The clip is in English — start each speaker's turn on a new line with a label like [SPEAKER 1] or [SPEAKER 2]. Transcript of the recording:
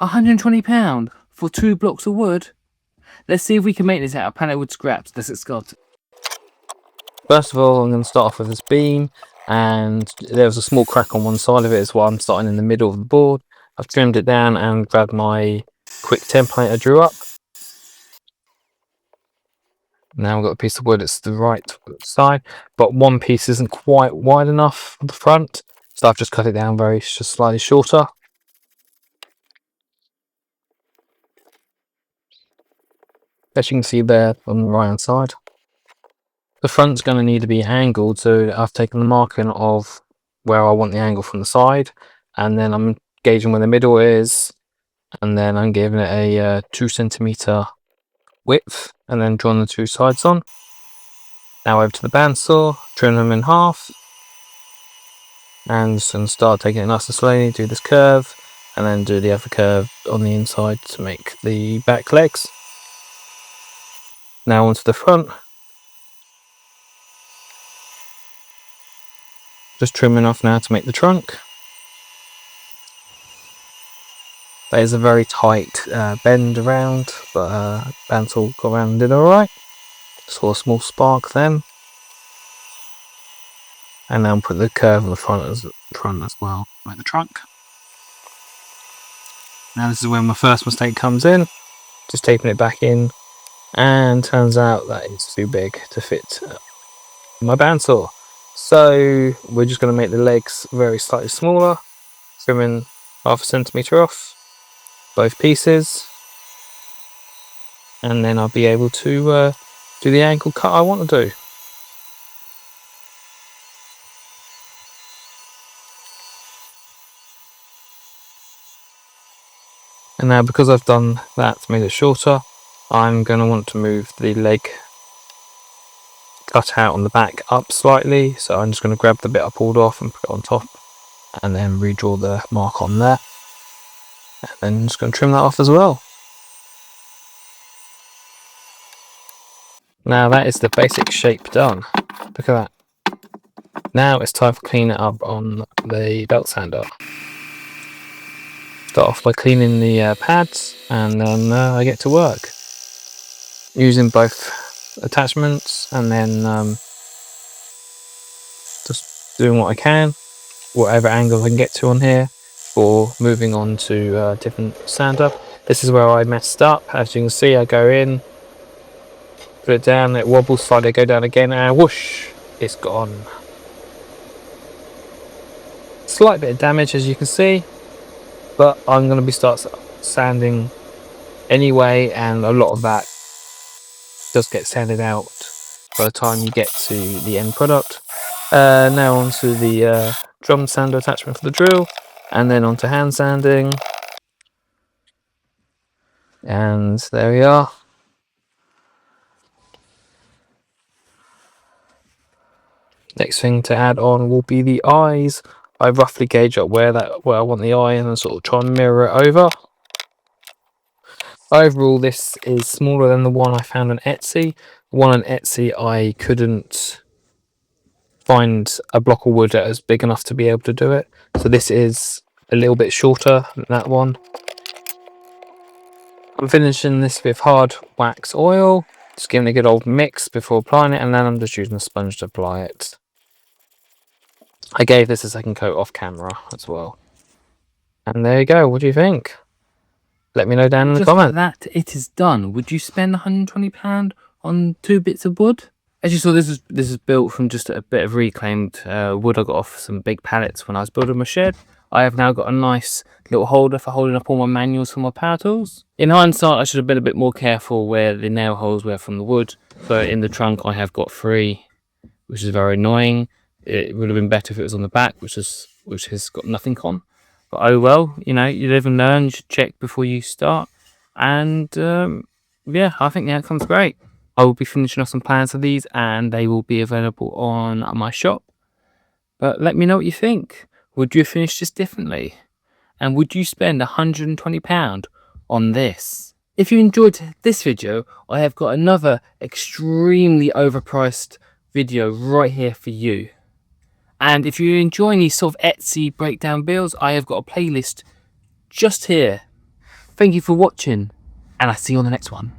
[SPEAKER 1] £120 for 2 blocks of wood? Let's see if we can make this out of pallet wood scraps. Let's get started. First of all, I'm going to start off with this beam, and there was a small crack on one side of it, is why I'm starting in the middle of the board. I've trimmed it down and grabbed my quick template I drew up. Now I've got a piece of wood, it's the right side, but one piece isn't quite wide enough on the front, so I've just cut it down just slightly shorter. As you can see there on the right hand side, the front's going to need to be angled, so I've taken the marking of where I want the angle from the side, and then I'm gauging where the middle is, and then I'm giving it a 2 centimeter width, and then drawing the 2 sides on. Now over to the bandsaw, trim them in half, and just going to start taking it nice and slowly, do this curve, and then do the other curve on the inside to make the back legs. Now onto the front. Just trimming off now to make the trunk. That is a very tight bend around, but bandsaw got around and did alright. Saw a small spark then. And now put the curve on the front as well, like the trunk. Now this is where my first mistake comes in. Just taping it back in, and turns out that it's too big to fit my bandsaw. So we're just going to make the legs very slightly smaller, trimming 0.5 centimeter off both pieces, and then I'll be able to do the angle cut I want to do. And now, because I've done that to make it shorter, I'm going to want to move the leg cut out on the back up slightly, so I'm just going to grab the bit I pulled off and put it on top, and then redraw the mark on there, and then just going to trim that off as well. Now that is the basic shape done. Look at that. Now it's time for cleaning it up on the belt sander. Start off by cleaning the pads, and then I get to work using both attachments, and then just doing what I can, whatever angle I can get to on here, for moving on to different sander. This is where I messed up. As you can see, I go in, put it down, it wobbles slightly, go down again, and whoosh, it's gone. Slight bit of damage, as you can see, but I'm going to start sanding anyway, and a lot of that does get sanded out by the time you get to the end product. Now onto the drum sander attachment for the drill, and then onto hand sanding, and there we are. Next thing to add on will be the eyes. I roughly gauge up where I want the eye, and then sort of try and mirror it over. Overall, this is smaller than the one I found on Etsy. The one on Etsy, I couldn't find a block of wood that was big enough to be able to do it. So this is a little bit shorter than that one. I'm finishing this with hard wax oil, just giving it a good old mix before applying it, and then I'm just using a sponge to apply it. I gave this a second coat off camera as well. And there you go. What do you think? Let me know down in the comments. Like that, it is done. Would you spend £120 on 2 bits of wood? As you saw, this is built from just a bit of reclaimed wood I got off some big pallets when I was building my shed. I have now got a nice little holder for holding up all my manuals for my power tools. In hindsight, I should have been a bit more careful where the nail holes were from the wood. But in the trunk, I have got 3, which is very annoying. It would have been better if it was on the back, which has got nothing on. But oh well, you know, you live and learn. You should check before you start. And yeah, I think the outcome's great. I will be finishing off some plans for these, and they will be available on my shop. But let me know what you think. Would you finish this differently? And would you spend £120 on this? If you enjoyed this video, I have got another extremely overpriced video right here for you. And if you're enjoying these sort of Etsy breakdown builds, I have got a playlist just here
[SPEAKER 2] Thank you for watching, and I'll see you on the next one.